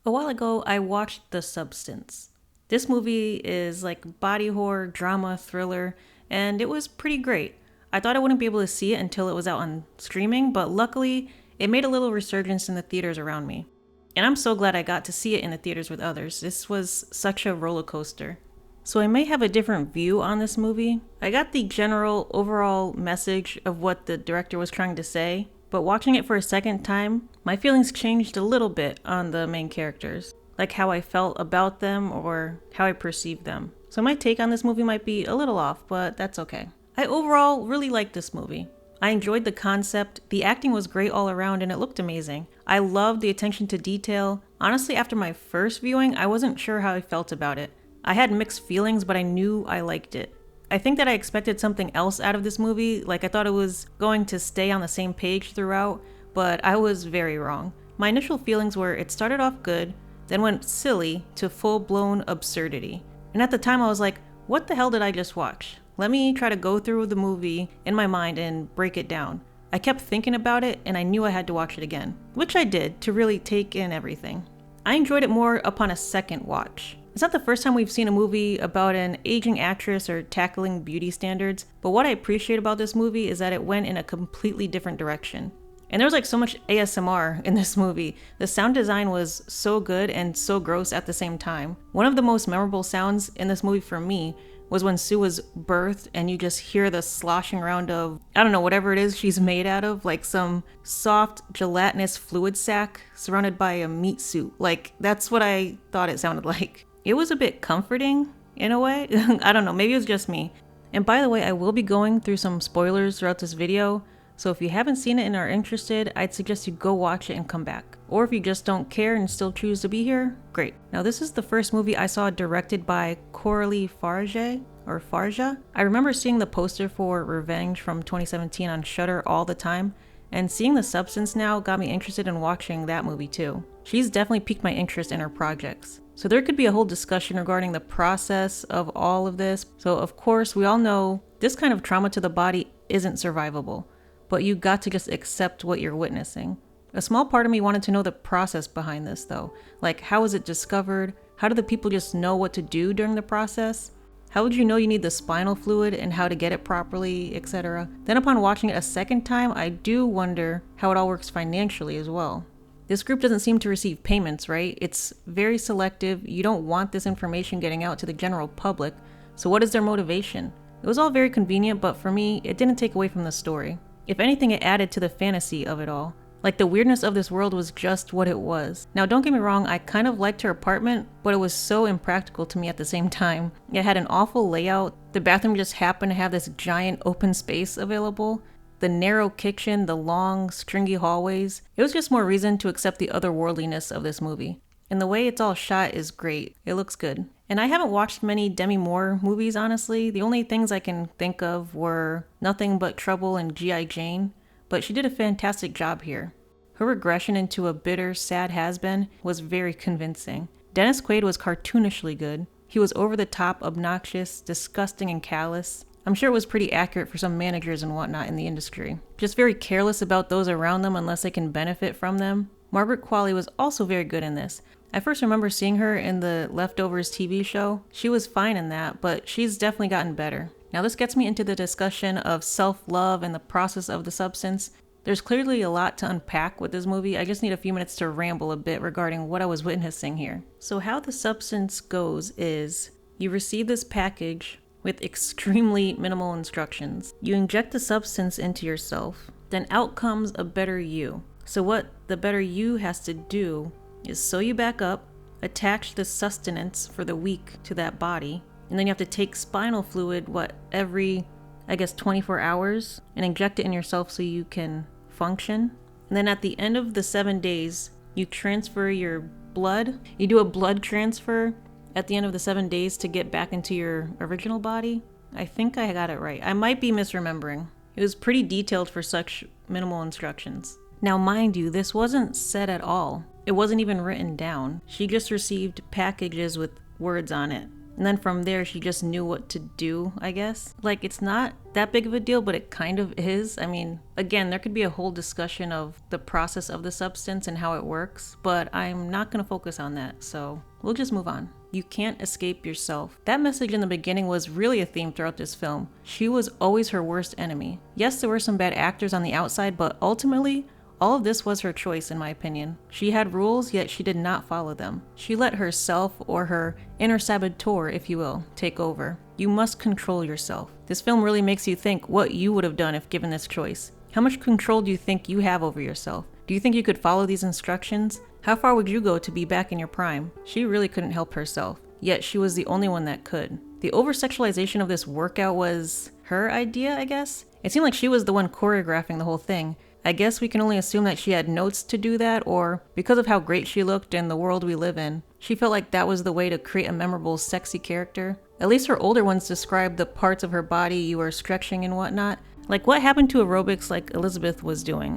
A while ago, I watched The Substance. This movie is like body horror, drama, thriller, and it was pretty great. I thought I wouldn't be able to see it until it was out on streaming, but luckily, it made a little resurgence in the theaters around me. And I'm so glad I got to see it in the theaters with others. This was such a roller coaster. So I may have a different view on this movie. I got the general overall message of what the director was trying to say, but watching it for a second time, my feelings changed a little bit on the main characters, like how I felt about them or how I perceived them. So my take on this movie might be a little off, but that's okay. I overall really liked this movie. I enjoyed the concept, the acting was great all around, and it looked amazing. I loved the attention to detail. Honestly, after my first viewing, I wasn't sure how I felt about it. I had mixed feelings, but I knew I liked it. I think that I expected something else out of this movie, like I thought it was going to stay on the same page throughout, but I was very wrong. My initial feelings were it started off good, then went silly to full-blown absurdity. And at the time I was like, what the hell did I just watch? Let me try to go through the movie in my mind and break it down. I kept thinking about it and I knew I had to watch it again, which I did to really take in everything. I enjoyed it more upon a second watch. It's not the first time we've seen a movie about an aging actress or tackling beauty standards, but what I appreciate about this movie is that it went in a completely different direction. And there was like so much ASMR in this movie. The sound design was so good and so gross at the same time. One of the most memorable sounds in this movie for me was when Sue was birthed and you just hear the sloshing around of, I don't know, whatever it is she's made out of, like some soft gelatinous fluid sac surrounded by a meat suit. Like that's what I thought it sounded like. It was a bit comforting in a way. I don't know, maybe it was just me. And by the way, I will be going through some spoilers throughout this video, so if you haven't seen it and are interested, I'd suggest you go watch it and come back. Or if you just don't care and still choose to be here, great. Now this is the first movie I saw directed by Coralie Farge, or Farja. I remember seeing the poster for Revenge from 2017 on Shudder all the time, and seeing The Substance now got me interested in watching that movie too. She's definitely piqued my interest in her projects. So there could be a whole discussion regarding the process of all of this. So of course, we all know this kind of trauma to the body isn't survivable, but you got to just accept what you're witnessing. A small part of me wanted to know the process behind this though. Like, how was it discovered? How do the people just know what to do during the process? How would you know you need the spinal fluid and how to get it properly, etc.? Then upon watching it a second time, I do wonder how it all works financially as well. This group doesn't seem to receive payments, right? It's very selective. You don't want this information getting out to the general public. So what is their motivation? It was all very convenient, but for me, it didn't take away from the story. If anything, it added to the fantasy of it all. Like the weirdness of this world was just what it was. Now don't get me wrong, I kind of liked her apartment, but it was so impractical to me at the same time. It had an awful layout. The bathroom just happened to have this giant open space available. The narrow kitchen, the long, stringy hallways. It was just more reason to accept the otherworldliness of this movie. And the way it's all shot is great. It looks good. And I haven't watched many Demi Moore movies, honestly. The only things I can think of were Nothing But Trouble and G.I. Jane. But she did a fantastic job here. Her regression into a bitter, sad has-been was very convincing. Dennis Quaid was cartoonishly good. He was over the top, obnoxious, disgusting, and callous. I'm sure it was pretty accurate for some managers and whatnot in the industry. Just very careless about those around them unless they can benefit from them. Margaret Qualley was also very good in this. I first remember seeing her in the Leftovers TV show. She was fine in that, but she's definitely gotten better. Now this gets me into the discussion of self-love and the process of the substance. There's clearly a lot to unpack with this movie. I just need a few minutes to ramble a bit regarding what I was witnessing here. So how the substance goes is you receive this package with extremely minimal instructions. You inject the substance into yourself, then out comes a better you. So what the better you has to do is sew you back up, attach the sustenance for the week to that body, and then you have to take spinal fluid, every, 24 hours, and inject it in yourself so you can function. And then at the end of the 7 days, you transfer your blood. You do a blood transfer at the end of the 7 days to get back into your original body. I think I got it right. I might be misremembering. It was pretty detailed for such minimal instructions. Now mind you, this wasn't said at all. It wasn't even written down. She just received packages with words on it. And then from there, she just knew what to do, I guess. Like, it's not that big of a deal, but it kind of is. I mean, again, there could be a whole discussion of the process of the substance and how it works, but I'm not going to focus on that, so we'll just move on. You can't escape yourself. That message in the beginning was really a theme throughout this film. She was always her worst enemy. Yes, there were some bad actors on the outside, but ultimately, all of this was her choice, in my opinion. She had rules, yet she did not follow them. She let herself, or her inner saboteur, if you will, take over. You must control yourself. This film really makes you think what you would have done if given this choice. How much control do you think you have over yourself? Do you think you could follow these instructions? How far would you go to be back in your prime? She really couldn't help herself, yet she was the only one that could. The over-sexualization of this workout was her idea, I guess? It seemed like she was the one choreographing the whole thing. I guess we can only assume that she had notes to do that, or because of how great she looked and the world we live in, she felt like that was the way to create a memorable, sexy character. At least her older ones described the parts of her body you were stretching and whatnot. Like, what happened to aerobics like Elizabeth was doing?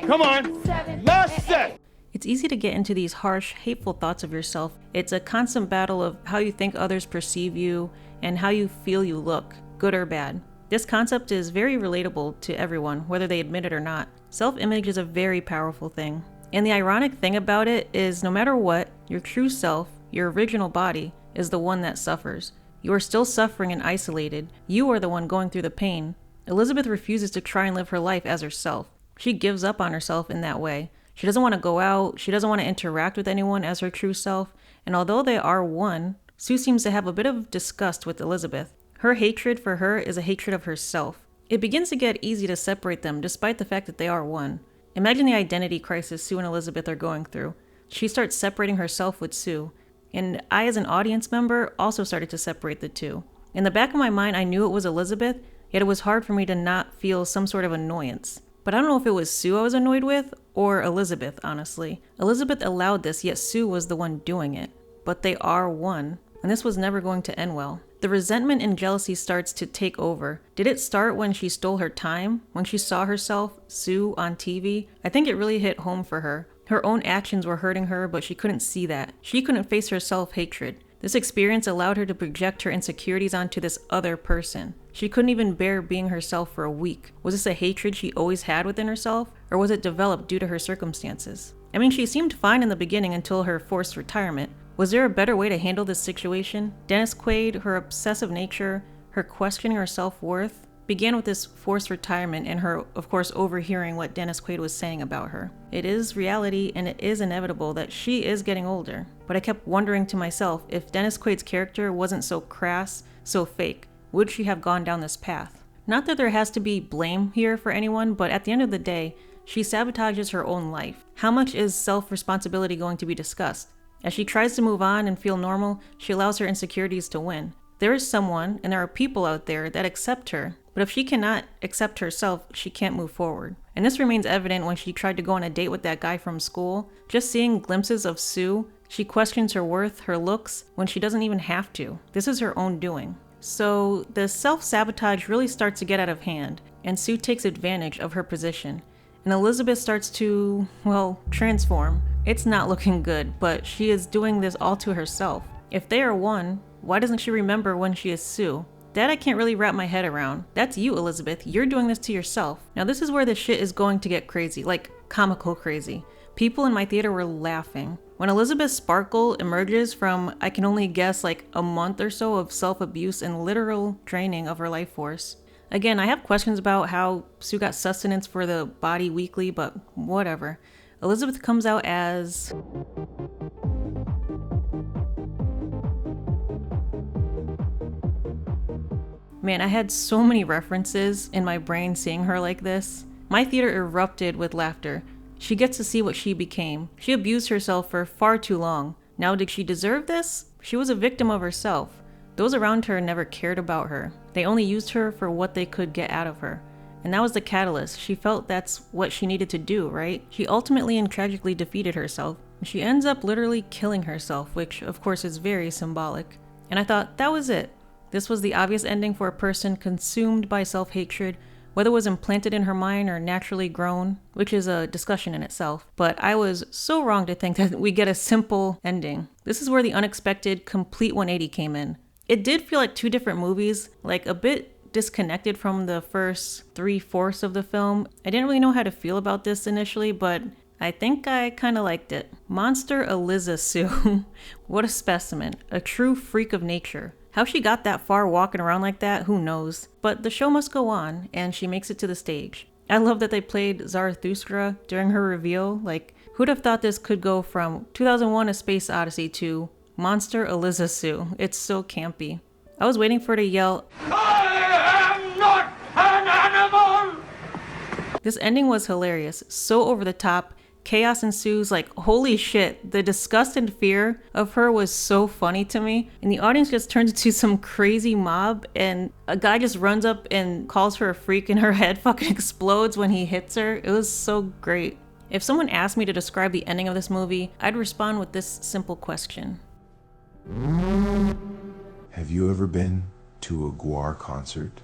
Come on, last set! It's easy to get into these harsh, hateful thoughts of yourself. It's a constant battle of how you think others perceive you and how you feel you look, good or bad. This concept is very relatable to everyone, whether they admit it or not. Self-image is a very powerful thing. And the ironic thing about it is no matter what, your true self, your original body, is the one that suffers. You are still suffering and isolated. You are the one going through the pain. Elizabeth refuses to try and live her life as herself. She gives up on herself in that way. She doesn't want to go out, she doesn't want to interact with anyone as her true self, and although they are one, Sue seems to have a bit of disgust with Elizabeth. Her hatred for her is a hatred of herself. It begins to get easy to separate them despite the fact that they are one. Imagine the identity crisis Sue and Elizabeth are going through. She starts separating herself with Sue, and I as an audience member also started to separate the two. In the back of my mind, I knew it was Elizabeth, yet it was hard for me to not feel some sort of annoyance. But I don't know if it was Sue I was annoyed with, or Elizabeth, honestly. Elizabeth allowed this, yet Sue was the one doing it. But they are one, and this was never going to end well. The resentment and jealousy starts to take over. Did it start when she stole her time? When she saw herself, Sue, on TV? I think it really hit home for her. Her own actions were hurting her, but she couldn't see that. She couldn't face her self-hatred. This experience allowed her to project her insecurities onto this other person. She couldn't even bear being herself for a week. Was this a hatred she always had within herself, or was it developed due to her circumstances? I mean, she seemed fine in the beginning until her forced retirement. Was there a better way to handle this situation? Dennis Quaid, her obsessive nature, her questioning her self-worth, began with this forced retirement and her, of course, overhearing what Dennis Quaid was saying about her. It is reality and it is inevitable that she is getting older. But I kept wondering to myself, if Dennis Quaid's character wasn't so crass, so fake, would she have gone down this path? Not that there has to be blame here for anyone, but at the end of the day, she sabotages her own life. How much is self-responsibility going to be discussed? As she tries to move on and feel normal, she allows her insecurities to win. There is someone, and there are people out there that accept her, but if she cannot accept herself, she can't move forward. And this remains evident when she tried to go on a date with that guy from school. Just seeing glimpses of Sue, she questions her worth, her looks, when she doesn't even have to. This is her own doing. So the self-sabotage really starts to get out of hand, and Sue takes advantage of her position. And Elizabeth starts to, well, transform. It's not looking good, but she is doing this all to herself. If they are one, why doesn't she remember when she is Sue? That I can't really wrap my head around. That's you, Elizabeth. You're doing this to yourself. Now this is where the shit is going to get crazy, like comical crazy. People in my theater were laughing. When Elizabeth Sparkle emerges from, I can only guess, like a month or so of self-abuse and literal draining of her life force. Again, I have questions about how Sue got sustenance for the body weekly, but whatever. Elizabeth comes out as... Man, I had so many references in my brain seeing her like this. My theater erupted with laughter. She gets to see what she became. She abused herself for far too long. Now, did she deserve this? She was a victim of herself. Those around her never cared about her. They only used her for what they could get out of her. And that was the catalyst. She felt that's what she needed to do, right? She ultimately and tragically defeated herself. She ends up literally killing herself, which of course is very symbolic. And I thought, that was it. This was the obvious ending for a person consumed by self-hatred, whether it was implanted in her mind or naturally grown, which is a discussion in itself. But I was so wrong to think that we get a simple ending. This is where the unexpected complete 180 came in. It did feel like two different movies, like a bit disconnected from the first 3/4 of the film. I didn't really know how to feel about this initially, but I think I kind of liked it. Monster Eliza Sue. What a specimen. A true freak of nature. How she got that far walking around like that, who knows? But the show must go on, and she makes it to the stage. I love that they played Zarathustra during her reveal. Like, who'd have thought this could go from 2001: A Space Odyssey to Monster Eliza Sue? It's so campy. I was waiting for her to yell, I am not an animal! This ending was hilarious, so over the top. Chaos ensues, like, holy shit. The disgust and fear of her was so funny to me. And the audience just turns into some crazy mob, and a guy just runs up and calls her a freak, and her head fucking explodes when he hits her. It was so great. If someone asked me to describe the ending of this movie, I'd respond with this simple question. Have you ever been to a Guar concert?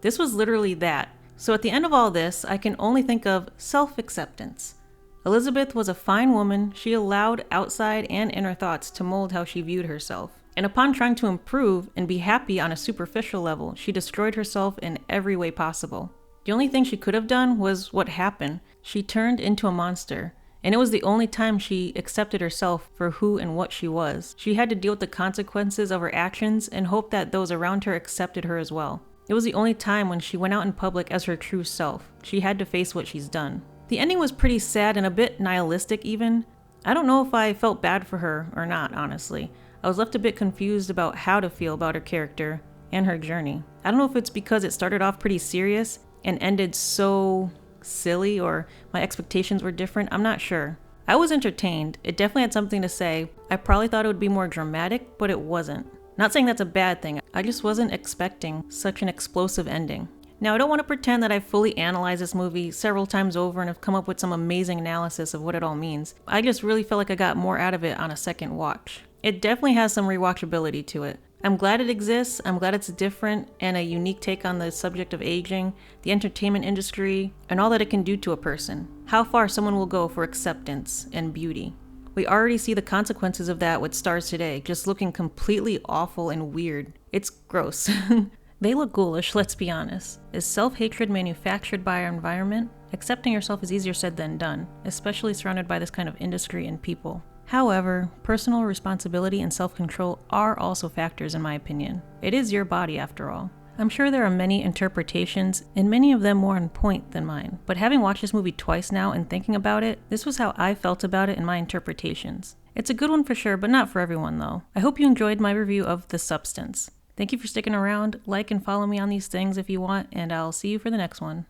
This was literally that. So at the end of all this, I can only think of self-acceptance. Elizabeth was a fine woman. She allowed outside and inner thoughts to mold how she viewed herself. And upon trying to improve and be happy on a superficial level, she destroyed herself in every way possible. The only thing she could have done was what happened. She turned into a monster. And it was the only time she accepted herself for who and what she was. She had to deal with the consequences of her actions and hope that those around her accepted her as well. It was the only time when she went out in public as her true self. She had to face what she's done. The ending was pretty sad and a bit nihilistic even. I don't know if I felt bad for her or not, honestly. I was left a bit confused about how to feel about her character and her journey. I don't know if it's because it started off pretty serious and ended so silly, or my expectations were different. I'm not sure. I was entertained. It definitely had something to say. I probably thought it would be more dramatic, but it wasn't. Not saying that's a bad thing. I just wasn't expecting such an explosive ending. Now, I don't want to pretend that I've fully analyzed this movie several times over and have come up with some amazing analysis of what it all means. I just really felt like I got more out of it on a second watch. It definitely has some rewatchability to it. I'm glad it exists. I'm glad it's different and a unique take on the subject of aging, the entertainment industry, and all that it can do to a person. How far someone will go for acceptance and beauty. We already see the consequences of that with stars today, just looking completely awful and weird. It's gross. They look ghoulish, let's be honest. Is self-hatred manufactured by our environment? Accepting yourself is easier said than done, especially surrounded by this kind of industry and people. However, personal responsibility and self-control are also factors in my opinion. It is your body after all. I'm sure there are many interpretations, and many of them more on point than mine. But having watched this movie twice now and thinking about it, this was how I felt about it in my interpretations. It's a good one for sure, but not for everyone though. I hope you enjoyed my review of The Substance. Thank you for sticking around. Like and follow me on these things if you want, and I'll see you for the next one.